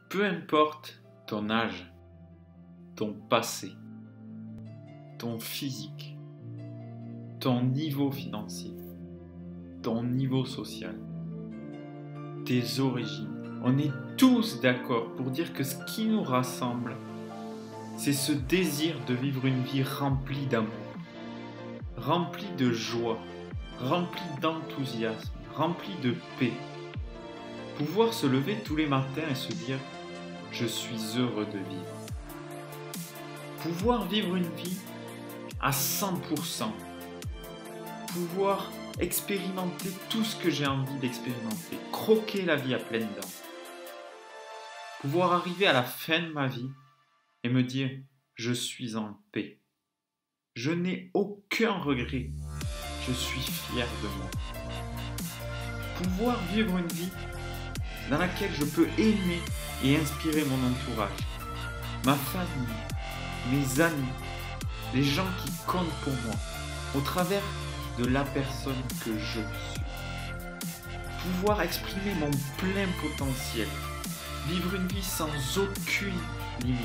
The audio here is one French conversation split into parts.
Peu importe ton âge, ton passé, ton physique, ton niveau financier, ton niveau social, tes origines, on est tous d'accord pour dire que ce qui nous rassemble, c'est ce désir de vivre une vie remplie d'amour, remplie de joie, remplie d'enthousiasme, remplie de paix. Pouvoir se lever tous les matins et se dire « Je suis heureux de vivre ». Pouvoir vivre une vie à 100%. Pouvoir expérimenter tout ce que j'ai envie d'expérimenter. Croquer la vie à pleines dents. Pouvoir arriver à la fin de ma vie et me dire « Je suis en paix ». Je n'ai aucun regret. Je suis fier de moi. Pouvoir vivre une vie dans laquelle je peux aimer et inspirer mon entourage, ma famille, mes amis, les gens qui comptent pour moi, au travers de la personne que je suis. Pouvoir exprimer mon plein potentiel, vivre une vie sans aucune limite.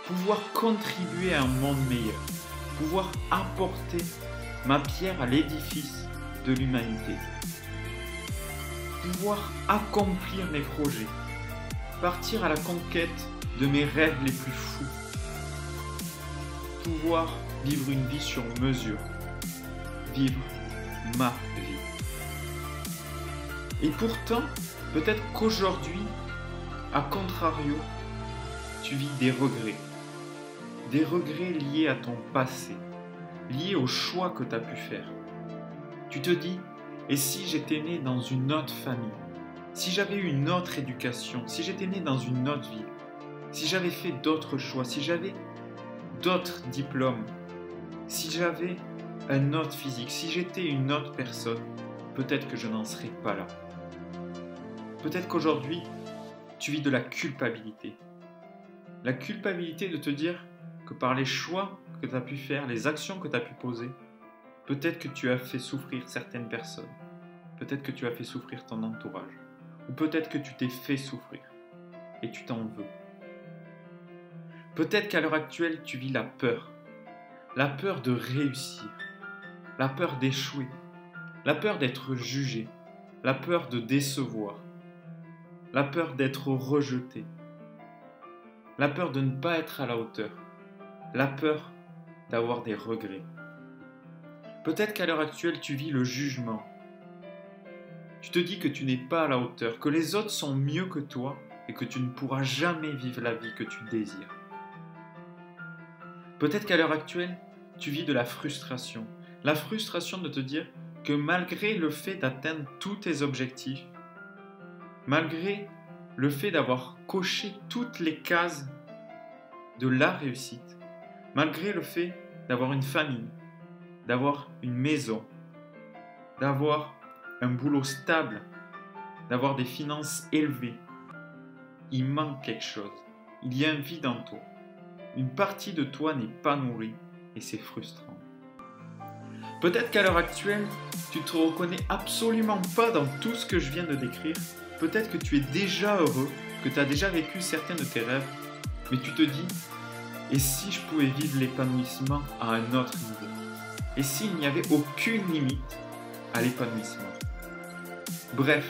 Pouvoir contribuer à un monde meilleur, pouvoir apporter ma pierre à l'édifice de l'humanité. Pouvoir accomplir mes projets, partir à la conquête de mes rêves les plus fous. Pouvoir vivre une vie sur mesure, vivre ma vie. Et pourtant, peut-être qu'aujourd'hui, à contrario, tu vis des regrets liés à ton passé, liés aux choix que tu as pu faire. Tu te dis, et si j'étais né dans une autre famille, si j'avais eu une autre éducation, si j'étais né dans une autre ville, si j'avais fait d'autres choix, si j'avais d'autres diplômes, si j'avais un autre physique, si j'étais une autre personne, peut-être que je n'en serais pas là. Peut-être qu'aujourd'hui, tu vis de la culpabilité. La culpabilité de te dire que par les choix que tu as pu faire, les actions que tu as pu poser, peut-être que tu as fait souffrir certaines personnes. Peut-être que tu as fait souffrir ton entourage. Ou peut-être que tu t'es fait souffrir et tu t'en veux. Peut-être qu'à l'heure actuelle, tu vis la peur de réussir, la peur d'échouer, la peur d'être jugé, la peur de décevoir, la peur d'être rejeté, la peur de ne pas être à la hauteur, la peur d'avoir des regrets. Peut-être qu'à l'heure actuelle, tu vis le jugement. Tu te dis que tu n'es pas à la hauteur, que les autres sont mieux que toi et que tu ne pourras jamais vivre la vie que tu désires. Peut-être qu'à l'heure actuelle, tu vis de la frustration. La frustration de te dire que malgré le fait d'atteindre tous tes objectifs, malgré le fait d'avoir coché toutes les cases de la réussite, malgré le fait d'avoir une famille, d'avoir une maison, d'avoir un boulot stable, d'avoir des finances élevées, il manque quelque chose. Il y a un vide en toi. Une partie de toi n'est pas nourrie et c'est frustrant. Peut-être qu'à l'heure actuelle, tu ne te reconnais absolument pas dans tout ce que je viens de décrire. Peut-être que tu es déjà heureux, que tu as déjà vécu certains de tes rêves, mais tu te dis, et si je pouvais vivre l'épanouissement à un autre niveau? Et s'il n'y avait aucune limite à l'épanouissement? Bref,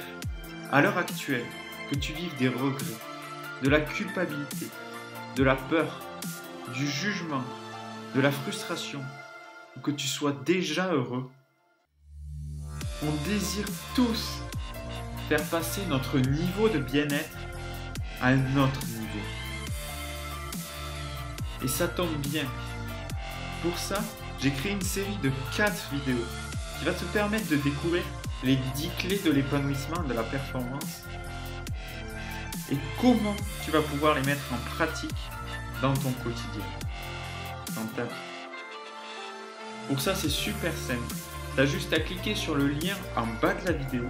à l'heure actuelle, que tu vives des regrets, de la culpabilité, de la peur, du jugement, de la frustration, ou que tu sois déjà heureux, on désire tous faire passer notre niveau de bien-être à un autre niveau. Et ça tombe bien. Pour ça, j'ai créé une série de 4 vidéos qui va te permettre de découvrir les 10 clés de l'épanouissement et de la performance et comment tu vas pouvoir les mettre en pratique dans ton quotidien, dans ta vie. Pour ça, c'est super simple. Tu as juste à cliquer sur le lien en bas de la vidéo.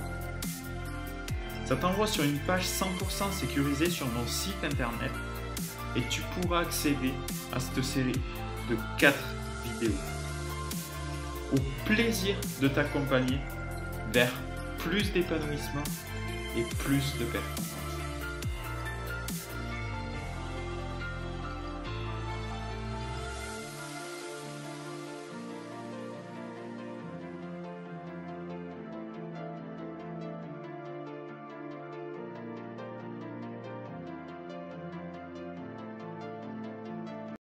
Ça t'envoie sur une page 100% sécurisée sur mon site internet et tu pourras accéder à cette série de 4 vidéos. Au plaisir de t'accompagner vers plus d'épanouissement et plus de performance.